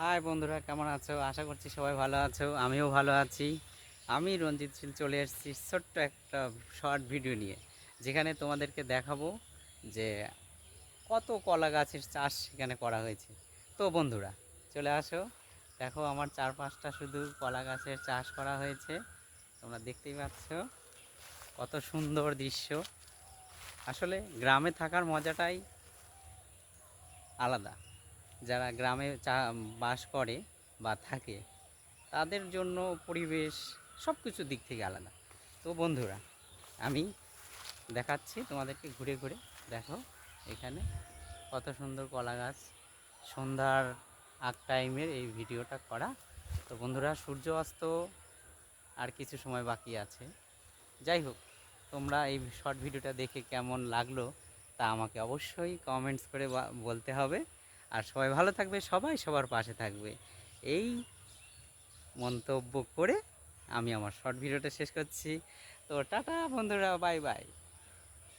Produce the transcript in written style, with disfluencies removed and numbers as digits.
High বন্ধুরা, কেমন আছো? আশা করছি সবাই ভালো আছো, আমিও ভালো আছি। আমি রঞ্জিত শীল চলে এসেছি ছোট্ট একটা শর্ট ভিডিও নিয়ে, যেখানে তোমাদেরকে দেখাবো যে কত কলা গাছের চাষ সেখানে করা হয়েছে। তো বন্ধুরা, চলে আসো, দেখো আমার চারপাশটা শুধু কলা গাছের চাষ করা হয়েছে। তোমরা দেখতেই পাচ্ছ কত সুন্দর দৃশ্য। আসলে গ্রামে থাকার মজাটাই আলাদা। যারা গ্রামে বাস করে বা থাকে, তাদের জন্য পরিবেশ সব কিছুর দিক থেকে আলাদা। তো বন্ধুরা, আমি দেখাচ্ছি তোমাদেরকে ঘুরে ঘুরে। দেখো এখানে কত সুন্দর কলা গাছ। সন্ধ্যার আগ টাইমের এই ভিডিওটা করা। তো বন্ধুরা, সূর্য অস্ত আর কিছু সময় বাকি আছে। যাই হোক, তোমরা এই শর্ট ভিডিওটা দেখে কেমন লাগলো তা আমাকে অবশ্যই কমেন্টস করে বলতে হবে। আর সবাই ভালো থাকবে, সবাই সবার পাশে থাকবে, এই মন্তব্য করে আমি আমার শর্ট ভিডিওটা শেষ করছি। তো টাটা বন্ধুরা, বাই বাই।